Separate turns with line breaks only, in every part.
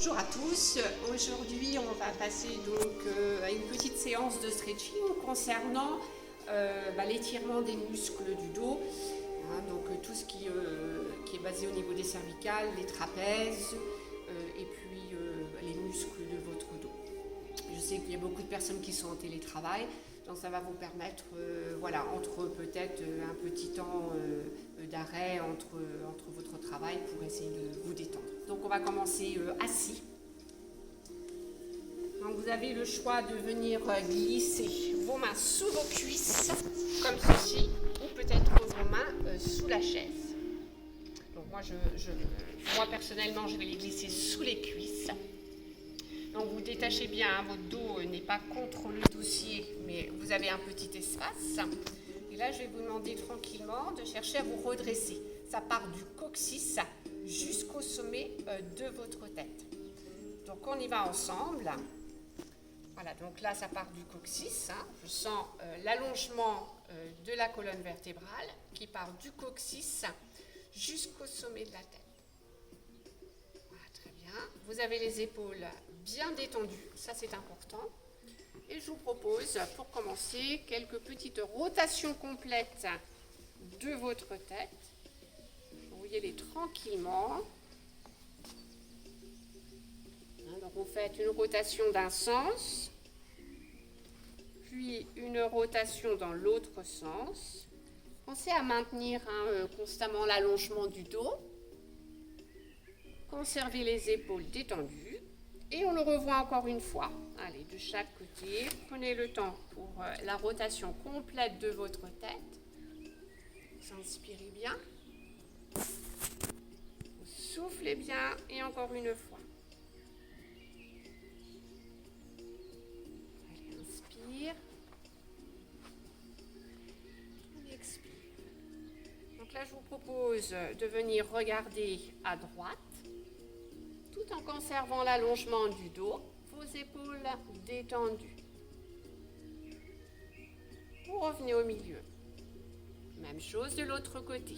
Bonjour à tous, aujourd'hui on va passer donc à une petite séance de stretching concernant l'étirement des muscles du dos, donc tout ce qui est basé au niveau des cervicales, les trapèzes et puis les muscles de votre dos. Je sais qu'il y a beaucoup de personnes qui sont en télétravail, donc ça va vous permettre, entre peut-être un petit temps d'arrêt entre votre travail pour essayer de vous détendre. Donc on va commencer assis. Donc vous avez le choix de venir glisser vos mains sous vos cuisses, comme ceci, ou peut-être vos mains sous la chaise. Donc moi personnellement, je vais les glisser sous les cuisses. Donc vous détachez bien, votre dos n'est pas contre le dossier, mais vous avez un petit espace. Et là, je vais vous demander tranquillement de chercher à vous redresser. Ça part du coccyx jusqu'au sommet de votre tête. Donc on y va ensemble. Voilà, donc là, ça part du coccyx. Je sens l'allongement de la colonne vertébrale qui part du coccyx jusqu'au sommet de la tête. Vous avez les épaules bien détendues, ça c'est important. Et je vous propose, pour commencer, quelques petites rotations complètes de votre tête. Vous voyez-les tranquillement. Donc vous faites une rotation d'un sens, puis une rotation dans l'autre sens. Pensez à maintenir constamment l'allongement du dos. Conservez les épaules détendues et on le revoit encore une fois. Allez, de chaque côté, prenez le temps pour la rotation complète de votre tête. Vous inspirez bien. Vous soufflez bien et encore une fois. Allez, inspire. On expire. Donc là, je vous propose de venir regarder à droite. Tout en conservant l'allongement du dos, vos épaules détendues. Vous revenez au milieu. Même chose de l'autre côté.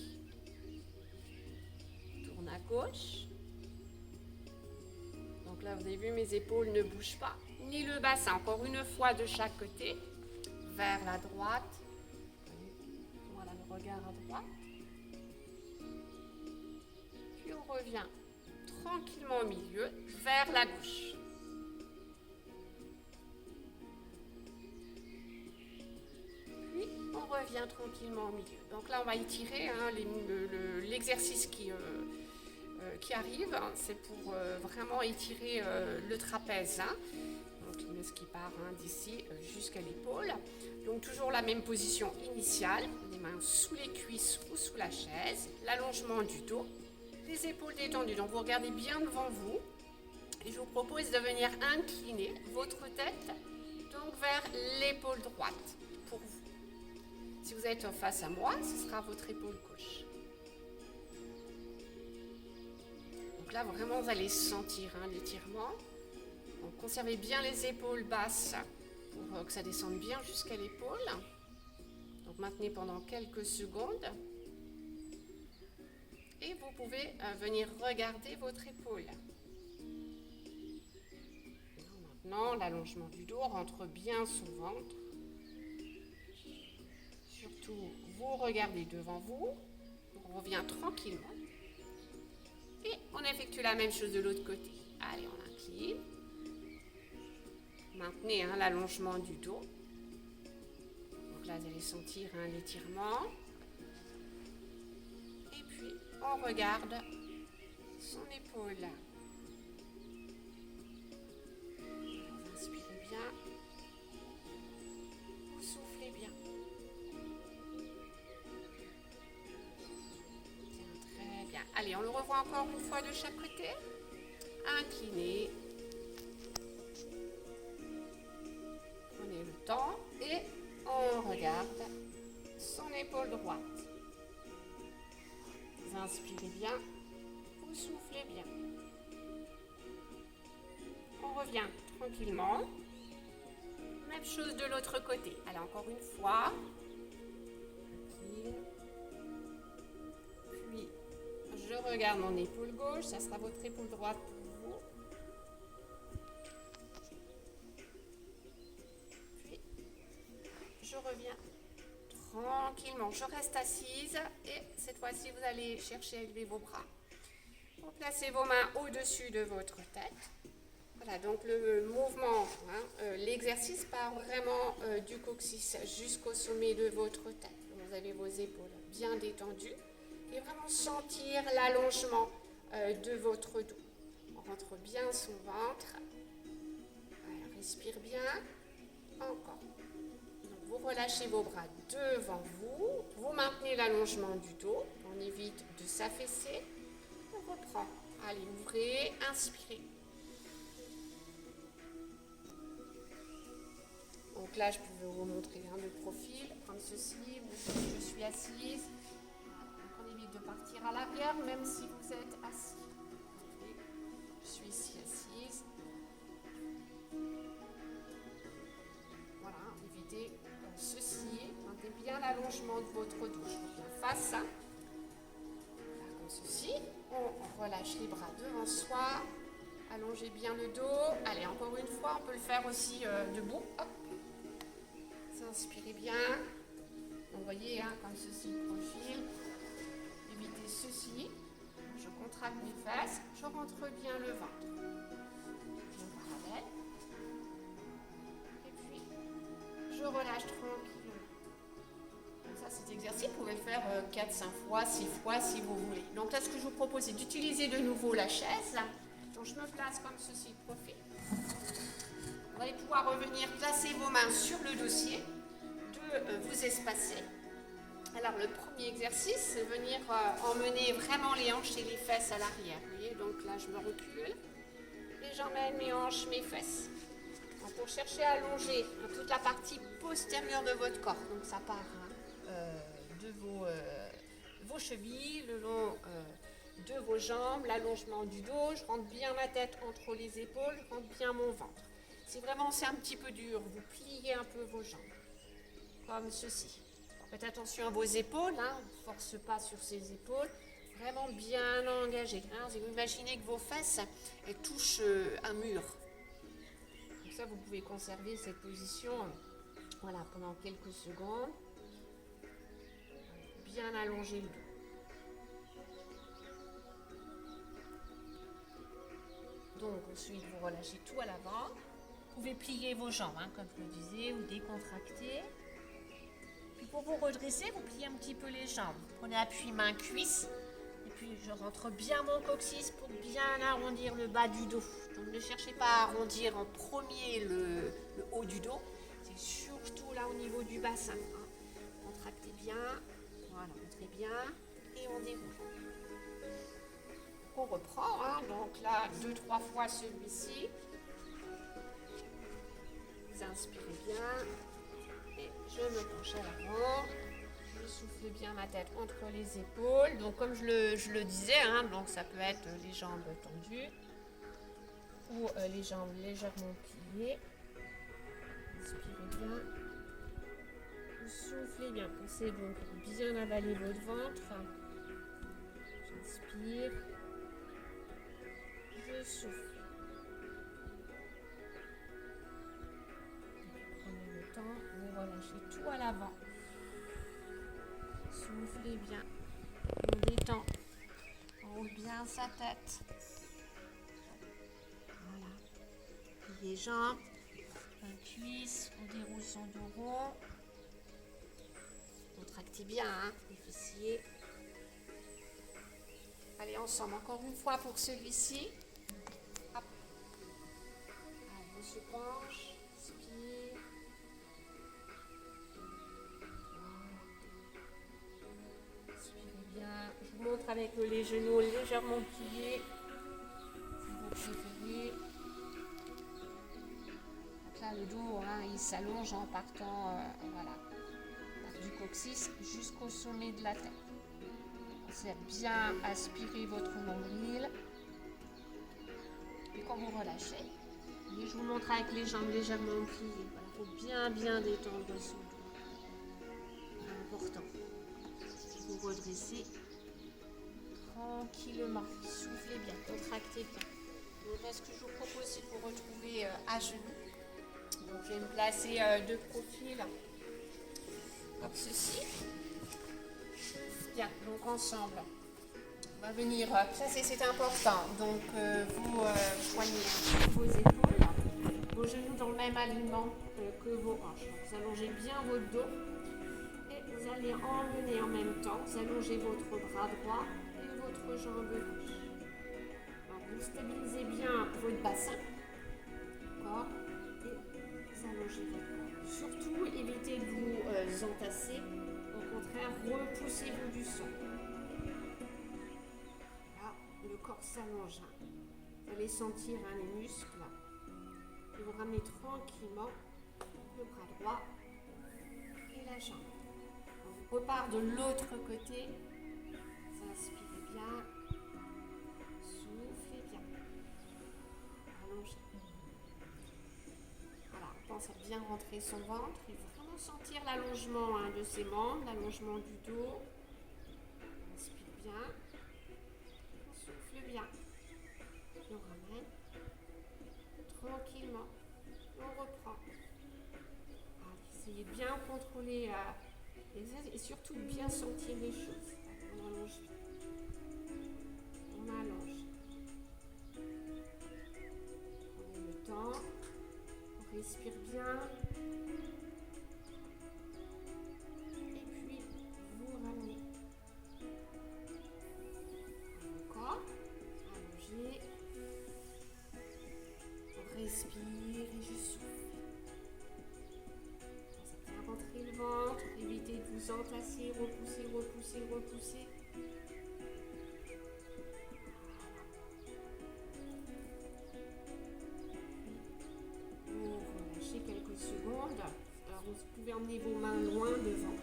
Tourne à gauche. Donc là, vous avez vu, mes épaules ne bougent pas, ni le bassin. Encore une fois de chaque côté, vers la droite. Voilà le regard à droite. Puis on revient tranquillement au milieu, vers la gauche. Puis, on revient tranquillement au milieu. Donc là, on va étirer l'exercice qui arrive. C'est pour vraiment étirer le trapèze. Donc, ce qui part d'ici jusqu'à l'épaule. Donc, toujours la même position initiale. Les mains sous les cuisses ou sous la chaise. L'allongement du dos. Les épaules détendues, donc vous regardez bien devant vous et je vous propose de venir incliner votre tête donc vers l'épaule droite pour vous. Si vous êtes face à moi, ce sera votre épaule gauche. Donc là vraiment vous allez sentir l'étirement. Donc conservez bien les épaules basses pour que ça descende bien jusqu'à l'épaule. Donc maintenez pendant quelques secondes. Et vous pouvez venir regarder votre épaule. Maintenant, l'allongement du dos rentre bien sous le ventre. Surtout, vous regardez devant vous. On revient tranquillement. Et on effectue la même chose de l'autre côté. Allez, on incline. Maintenez l'allongement du dos. Donc là, vous allez sentir l'étirement. Et puis, on regarde son épaule. Vous inspirez bien. Vous soufflez bien. Tiens, très bien. Allez, on le revoit encore une fois de chaque côté. Incliné. Prenez le temps et on regarde son épaule droite. Vous inspirez bien, vous soufflez bien. On revient tranquillement. Même chose de l'autre côté. Allez, encore une fois. Puis, je regarde mon épaule gauche. Ça sera votre épaule droite pour vous. bien. Tranquillement, je reste assise et cette fois-ci, vous allez chercher à élever vos bras. Vous placez vos mains au-dessus de votre tête. Voilà, donc le mouvement, l'exercice part vraiment du coccyx jusqu'au sommet de votre tête. Vous avez vos épaules bien détendues et vraiment sentir l'allongement de votre dos. On rentre bien son ventre. Voilà, respire bien. Encore. Donc vous relâchez vos bras devant vous. Vous maintenez l'allongement du dos. On évite de s'affaisser. On reprend. Allez, ouvrez, inspirez. Donc là, je peux vous montrer de profil, comme ceci. Je suis assise. Donc on évite de partir à l'arrière, même si vous êtes assis. Okay. Je suis ici assise. Voilà, évitez ceci. Maintenez bien l'allongement de votre dos. Je reviens face. Là, comme ceci. On relâche les bras devant soi. Allongez bien le dos. Allez, encore une fois, on peut le faire aussi debout. Hop. Inspirez bien. Donc, vous voyez, comme ceci, le profil. Évitez ceci. Je contracte mes fesses. Je rentre bien le ventre. Je parallèle. Et puis, je relâche tranquillement. Donc ça, cet exercice, vous pouvez le faire 4, 5 fois, 6 fois si vous voulez. Donc là, ce que je vous propose, c'est d'utiliser de nouveau la chaise. Donc je me place comme ceci, le profil. Vous allez pouvoir revenir placer vos mains sur le dossier, vous espacer. Alors le premier exercice, c'est venir emmener vraiment les hanches et les fesses à l'arrière. Vous voyez, donc là je me recule et j'emmène mes hanches, mes fesses. Donc, pour chercher à allonger toute la partie postérieure de votre corps. Donc ça part de vos chevilles, le long de vos jambes, l'allongement du dos. Je rentre bien ma tête entre les épaules, je rentre bien mon ventre. Si vraiment c'est un petit peu dur, vous pliez un peu vos jambes, comme ceci. Faites attention à vos épaules, on ne force pas sur ces épaules, vraiment bien engagées. Vous imaginez que vos fesses elles touchent un mur. Comme ça, vous pouvez conserver cette position pendant quelques secondes. Bien allonger le dos. Donc ensuite, vous relâchez tout à l'avant. Vous pouvez plier vos jambes, comme je le disais, ou décontracter. Puis pour vous redresser, vous pliez un petit peu les jambes. Vous prenez appui main-cuisse. Et puis je rentre bien mon coccyx pour bien arrondir le bas du dos. Donc ne cherchez pas à arrondir en premier le haut du dos. C'est surtout là au niveau du bassin. Contractez bien. Voilà, entrez bien. Et on déroule. On reprend. Donc là, 2-3 fois celui-ci. Vous inspirez bien. Et je me penche à l'avant. Je souffle bien ma tête entre les épaules. Donc comme je le disais, donc ça peut être les jambes tendues ou les jambes légèrement pliées. Inspirez bien. Vous soufflez bien. Pensez donc à bien avaler votre ventre. J'inspire. Je souffle. Prenez le temps, vous relâchez tout à l'avant. Soufflez bien. On détend. On roule bien sa tête. Voilà. Les jambes, les cuisses, on déroule son dos rond. Contractez bien les fessiers. Allez, ensemble, encore une fois pour celui-ci. Hop. Allez, on se penche, inspire. Inspirez bien. Je vous montre avec les genoux légèrement pliés, si vous préférez. Donc là, le dos, il s'allonge en partant, du coccyx jusqu'au sommet de la tête. Pensez à bien aspirer votre nombril. Et quand vous relâchez, et je vous montre avec les jambes légèrement pliées. Il faut bien détendre son dos. C'est important. Vous redressez tranquillement. Soufflez bien, contractez bien. Donc là, ce que je vous propose, c'est de vous retrouver à genoux. Donc je vais me placer de profil. comme ceci. Bien, donc ensemble, on va venir placer, c'est important. Donc vous joignez vos épaules, vos genoux dans le même alignement que vos hanches. Donc, vous allongez bien votre dos et vous allez emmener en même temps, vous allongez votre bras droit et votre jambe gauche. Donc, vous stabilisez bien votre bassin, d'accord, et vous allongez votre corps. Surtout, évitez de vous entasser. Au contraire, repoussez-vous du sol. Là, le corps s'allonge. Vous allez sentir les muscles. Et vous ramenez tranquillement le bras droit et la jambe. On repart de l'autre côté. Vous inspirez bien. Soufflez bien. Allongez. Voilà, on pense à bien rentrer son ventre. Il faut vraiment sentir l'allongement de ses membres, l'allongement du dos. On inspire bien. On souffle bien. Puis on ramène. Tranquillement. On reprend. Allez, essayez de bien contrôler et surtout de bien sentir les choses. On allonge. On allonge. Prenez le temps. On respire bien. Et puis, vous ramenez. Encore. Allongez. On respire et je souffle. Bien rentrer le ventre. Évitez de vous entasser. Repoussez, repoussez, repoussez. Secondes. Alors vous pouvez emmener vos mains loin devant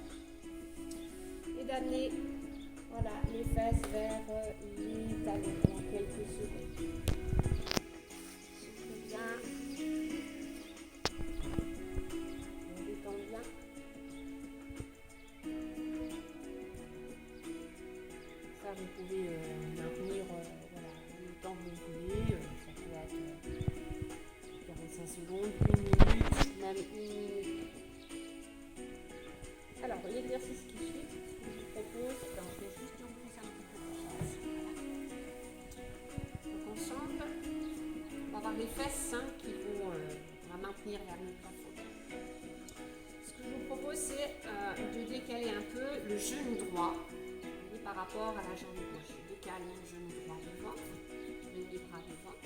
et d'amener les fesses vers les talons pendant quelques secondes. Soufflez bien. On détend bien. Ça vous pouvez maintenir le temps que vous voulez. Ça peut être 45 secondes, 1 minute. Même 1 minute. Alors, l'exercice qui suit, ce que je vous propose, on fait juste on pousse un petit peu la chaise. Donc ensemble, on va avoir les fesses qui vont on va maintenir vers le plafond. Ce que je vous propose, c'est de décaler un peu le genou droit par rapport à la jambe gauche. Je décale mon genou droit devant, je mets les bras devant,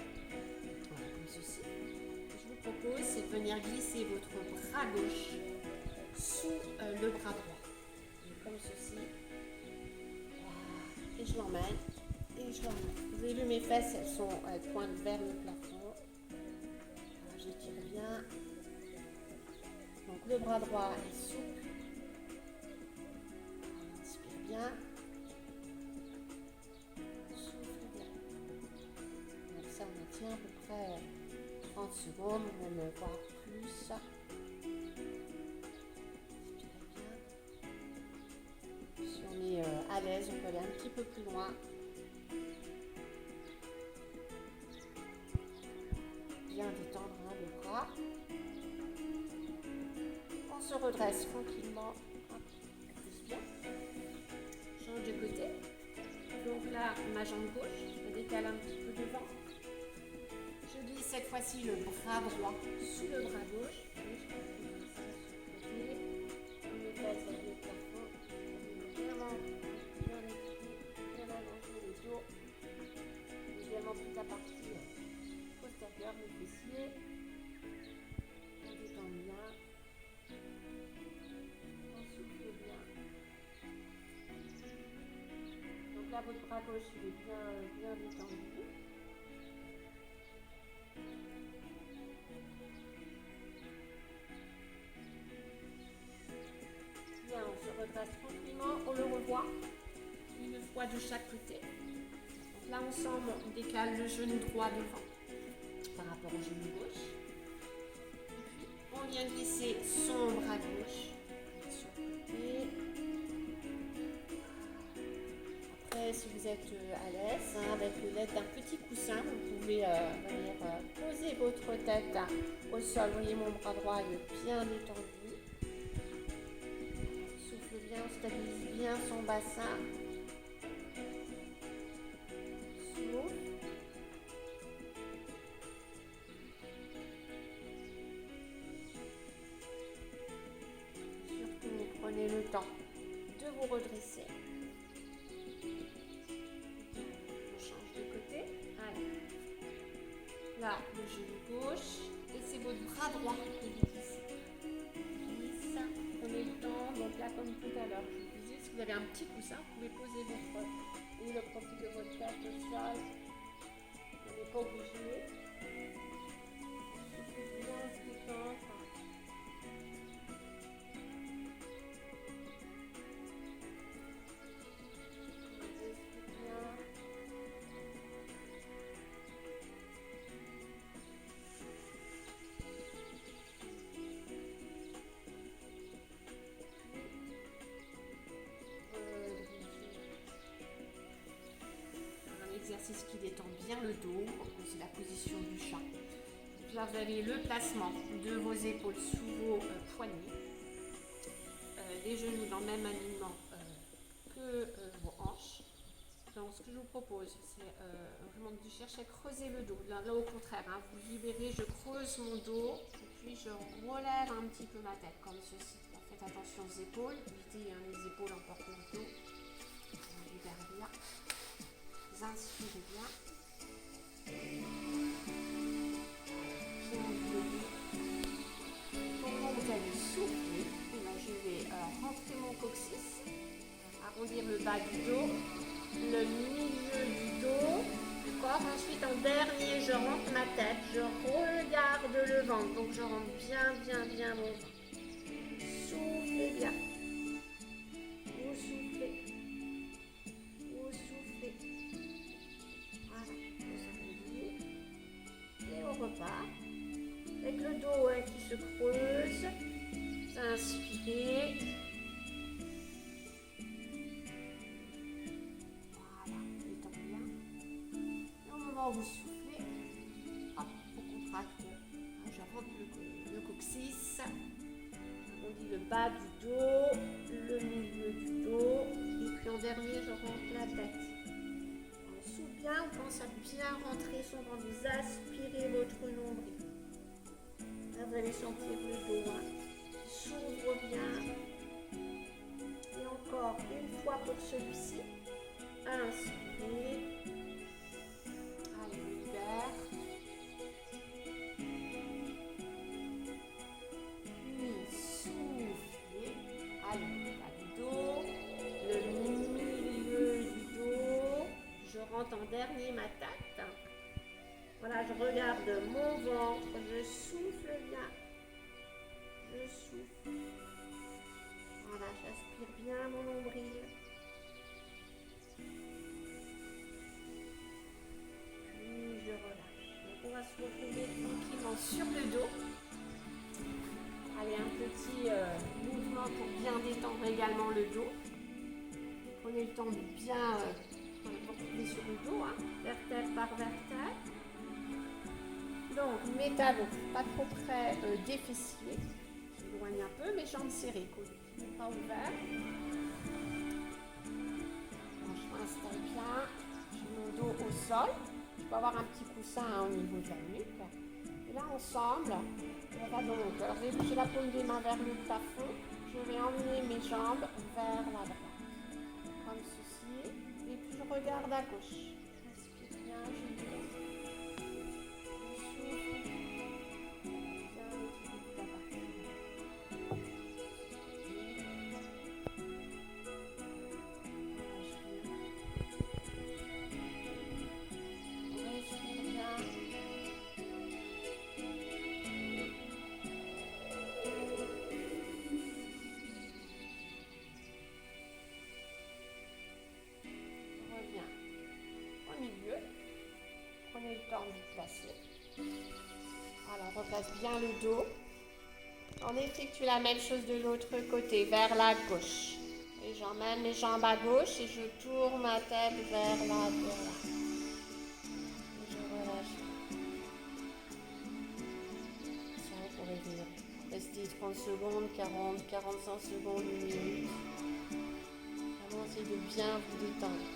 voilà, comme ceci. Propose, c'est de venir glisser votre bras gauche sous le bras droit. Donc, comme ceci. Voilà. Et je l'emmène. Et je l'emmène. Vous avez vu mes fesses, elles pointent vers le plafond. Voilà, j'étire bien. Donc le bras droit est souple. On inspire bien. On souffle bien. Donc ça, on tient à peu près 30 secondes, on va me voir plus. Inspirez bien. Si on est à l'aise, on peut aller un petit peu plus loin. Bien détendre le bras. On se redresse tranquillement. Plus bien. Change de côté. Donc là, ma jambe gauche, je me décale un petit peu devant. Je glisse cette fois-ci le bras droit sous le bras gauche. Et je continue ça sur le côté. On me passe avec le plafond. Vraiment bien respirer, bien allonger le dos. Également toute la partie postérieure, le fessier. On détend bien. On souffle bien. Donc là, votre bras gauche, il est bien détendu. Bien, on se redresse tranquillement, on le revoit une fois de chaque côté. Donc là, ensemble, on décale le genou droit devant par rapport au genou gauche. Et puis, on vient glisser son bras gauche sur le côté. Après, si vous êtes à l'aise, avec l'aide d'un petit coussin, vous pouvez venir poser votre tête au sol. Vous voyez, mon bras droit est bien détendu. stabilise bien son bassin. Souffle. Surtout, prenez le temps de vous redresser. On change de côté. Allez. Là, le genou gauche. Et c'est votre bras droit que vous glissez. Glisse. Prenez le temps. Donc là, comme tout à l'heure, je vous disais, si vous avez un petit coussin, vous pouvez poser le profil de votre tête au sol. Vous n'êtes pas obligé. Soufflez bien, se détendre. Exercice qui détend bien le dos, c'est la position du chat. Donc là, vous avez le placement de vos épaules sous vos poignets, les genoux dans le même alignement que vos hanches. Donc, ce que je vous propose, c'est vraiment de chercher à creuser le dos. Là au contraire, hein, vous libérez, je creuse mon dos, et puis je relève un petit peu ma tête, comme ceci. Là, faites attention aux épaules, évitez les épaules en porte-manteau. On libère bien. Inspirez bien. Pendant que vous allez souffler, je vais rentrer mon coccyx, arrondir le bas du dos, le milieu du dos, d'accord. Ensuite, en dernier, je rentre ma tête, je regarde le ventre, donc je rentre bien mon ventre. Soufflez bien. Vous soufflez. Vous soufflez. Et on repart avec le dos qui se creuse. Inspirez. Voilà, détend bien. Et au moment où vous soufflez, hop, on contracte. Je rentre le coccyx. On dit le bas du dos, le milieu du dos. Et puis en dernier, je rentre la tête. Bien, on pense à bien rentrer son ventre, vous aspirez votre nombril. Là, vous allez sentir le dos qui s'ouvre bien. Et encore une fois pour celui-ci. Inspirez. Allez, on libère. Puis soufflez. Allez, bas du dos. Le milieu du dos. Je rentre en dernier ma tête. Voilà, je regarde mon ventre, je souffle bien. Je souffle. Voilà, j'aspire bien mon nombril. Puis je relâche. Donc on va se retrouver tranquillement sur le dos. Allez, un petit mouvement pour bien détendre également le dos. Prenez le temps de bien... portez sur le dos, hein, vertèbre par vertèbre. Donc, mes talons, pas trop près des fessiers. J'éloigne un peu, mes jambes serrées, coudes pas ouverts. Je m'installe bien, j'ai mon dos au sol. Je peux avoir un petit coussin au niveau de la nuque. Et là, ensemble, on va donc, alors je vais bouger la paume des mains vers le plafond. Je vais emmener mes jambes vers la droite. Comme ceci. Et puis je regarde à gauche. J'inspire bien, je souffle. Bien l'équilibre là-bas. Respire bien. Reviens au milieu. Prenez le temps de vous placer. Voilà, on replace bien le dos. On effectue la même chose de l'autre côté, vers la gauche. Et j'emmène mes jambes à gauche et je tourne ma tête vers la droite. Et je relâche. Ça, vous pourrez rester 30 secondes, 40, 45 secondes, 1 minute. c'est de bien vous détendre.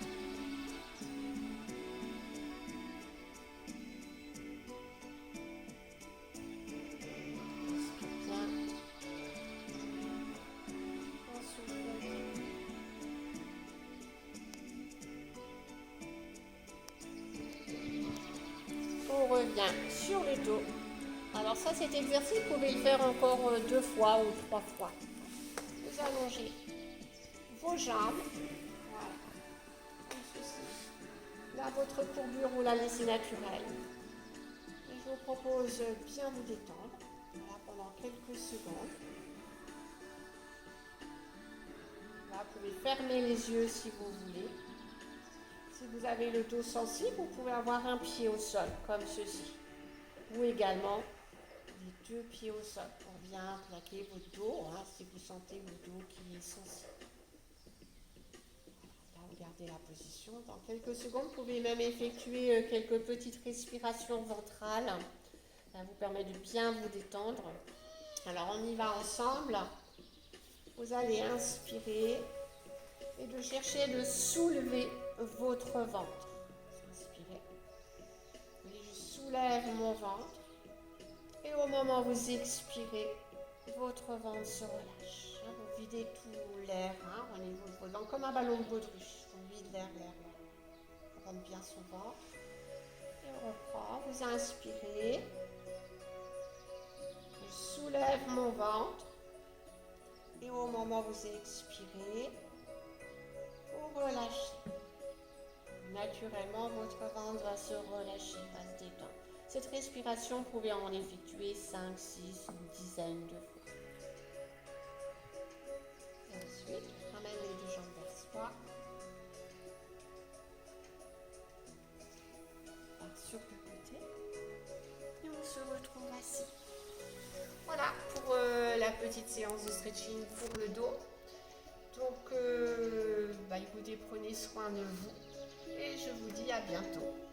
Inspire bien. On souffle. On revient sur le dos. Alors ça, cet exercice, vous pouvez le faire encore 2 fois ou 3 fois. Vous allongez vos jambes. Voilà. Comme ceci. Là, votre courbure, vous la laissez naturelle. Et je vous propose bien vous détendre. Voilà, pendant quelques secondes. Là, vous pouvez fermer les yeux si vous voulez. Si vous avez le dos sensible, vous pouvez avoir un pied au sol, comme ceci. Ou également les 2 pieds au sol pour bien plaquer votre dos, hein, si vous sentez le dos qui est sensible. Là, vous gardez la position. Dans quelques secondes, vous pouvez même effectuer quelques petites respirations ventrales. Ça vous permet de bien vous détendre. Alors, on y va ensemble. Vous allez inspirer et de chercher de soulever votre ventre. Inspirez. Et je soulève mon ventre. Et au moment où vous expirez, votre ventre se relâche. Vous videz tout l'air au niveau de vos dents, comme un ballon de baudruche. On vide l'air. On rentre bien son ventre. Et on reprend. Vous inspirez. Je soulève mon ventre. Et au moment où vous expirez, vous relâchez. Naturellement, votre ventre va se relâcher, va se détendre. Cette respiration, vous pouvez en effectuer 5, 6, une dizaine de fois. Et ensuite, on ramène les 2 jambes vers soi. Sur le côté. Et on se retrouve assis. Voilà pour la petite séance de stretching pour le dos. Donc, écoutez, prenez soin de vous. Et je vous dis à bientôt.